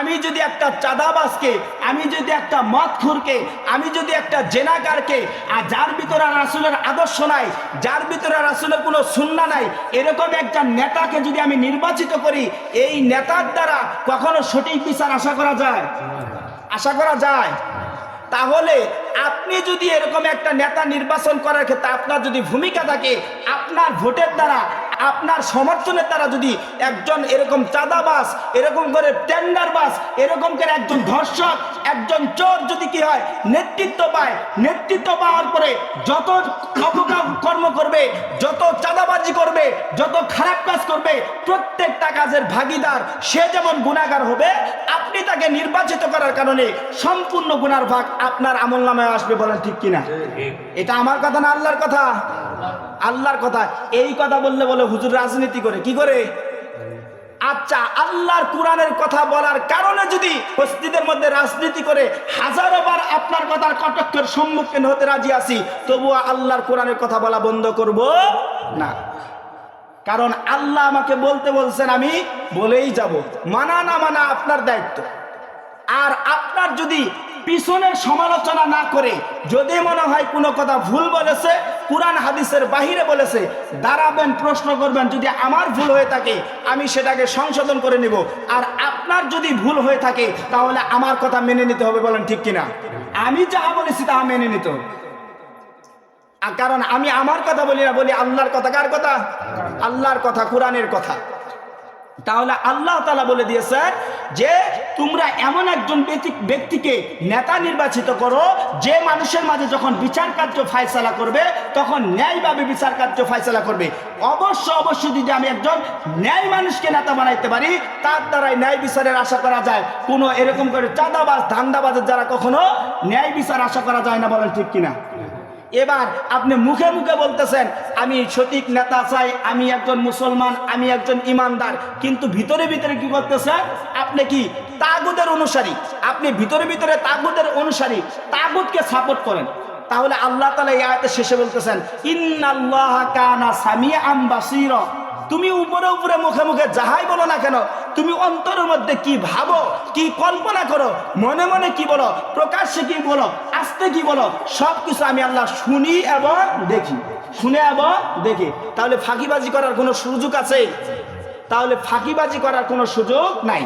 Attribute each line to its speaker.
Speaker 1: আমি যদি একটা চাঁদাবাজকে, আমি যদি একটা মদখোরকে, আমি যদি একটা জেনাকারকে, আর যার ভিতরে রাসূলের আদর্শ নাই, যার ভিতরে রাসূলের কোনো সুন্নাহ নাই, এরকম একটা নেতাকে যদি আমি নির্বাচিত করি, এই নেতার দ্বারা কখনো সঠিক বিচার আশা করা যায়? আশা করা যায়? তাহলে আপনি যদি এরকম একটা নেতা নির্বাচন করার ক্ষেত্রে আপনার যদি ভূমিকা থাকে, আপনার ভোটের দ্বারা, আপনার সমর্থনের দ্বারা যদি একজন এরকম চাঁদাবাজ, এরকম করে টেন্ডারবাজ, এরকম করে একজন ধর্ষক, একজন চোর যদি কি হয় নেতৃত্ব পায়, নেতৃত্ব পাওয়ার পরে যত অপকর্ম করবে, যত চাঁদাবাজি করবে, যত খারাপ কাজ করবে, প্রত্যেকটা কাজের ভাগিদার সে যেমন গুনাহগার হবে, আপনি তাকে নির্বাচিত করার কারণে সম্পূর্ণ গুনার ভাগ আপনার আমলনামায় আসবে। বলেন ঠিক কিনা? এটা আমার কথা না আল্লাহর কথা? আল্লাহর কথা। এই কথা বললে বলে হুজুর রাজনীতি করে। কি করে? আচ্ছা, আল্লাহর কোরআনের কথা বলার কারণে যদি মসজিদের মধ্যে রাজনীতি করে হাজারো বার আপনার কথার কটাক্ষের সম্মুখীন হতে রাজি আছি, তবুও আল্লাহর কোরআনের কথা বলা বন্ধ করব না। কারণ আল্লাহ আমাকে বলতে বলছেন, আমি বলেই যাব। মানা না মানা আপনার দায়িত্ব। আর আপনার যদি পিছনের সমালোচনা না করে যদি মনে হয় কোনো কথা ভুল বলেছে, কুরআন হাদিসের বাহিরে বলেছে, দাঁড়াবেন, প্রশ্ন করবেন। যদি আমার ভুল হয়ে থাকে আমি সেটাকে সংশোধন করে নিব। আর আপনার যদি ভুল হয়ে থাকে তাহলে আমার কথা মেনে নিতে হবে। বলেন ঠিক কিনা? আমি যাহা বলেছি তাহা মেনে নিতে হবে। কারণ আমি আমার কথা বলি না, বলি আল্লাহর কথা। কার কথা? আল্লাহর কথা, কোরআনের কথা। তাহলে আল্লাহ তাআলা বলে দিয়েছেন যে তোমরা এমন একজন ব্যক্তিকে নেতা নির্বাচিত করো যে মানুষের মাঝে যখন বিচার কার্য ফায়সালা করবে তখন ন্যায়ভাবে বিচার কার্য ফায়সালা করবে। অবশ্যই যদি আমি একজন ন্যায় মানুষকে নেতা বানাইতে পারি, তার দ্বারাই ন্যায় বিচারের আশা করা যায়। কোনো এরকম করে চাঁদাবাজ, ধান্দাবাজের দ্বারা কখনো ন্যায় বিচার আশা করা যায় না। বলেন ঠিক কিনা? এবার আপনি মুখে মুখে বলতেছেন আমি সঠিক নেতা চাই, আমি একজন মুসলমান, আমি একজন ইমানদার, কিন্তু ভিতরে ভিতরে কি করতেছেন? আপনি কি তাগুতের অনুসারী? আপনি ভিতরে ভিতরে তাগুতের অনুসারী, তাগুতকে সাপোর্ট করেন। তাহলে আল্লাহ তাআলা এই আয়াতের শেষে বলতেছেন ইন্নাল্লাহা কানা সামিআন বাসীরা। তুমি উপরে উপরে মুখে মুখে যাহাই বলো না কেন, তুমি অন্তরের মধ্যে কি ভাবো, কি কল্পনা করো, মনে মনে কি বলো, প্রকাশ্যে কি বলো, আস্তে কি বলো, সব কিছু আমি আল্লাহ শুনি এবং দেখি, শুনে এবং দেখি। তাহলে ফাঁকিবাজি করার কোনো সুযোগ আছে? তাহলে ফাঁকিবাজি করার কোনো সুযোগ নাই।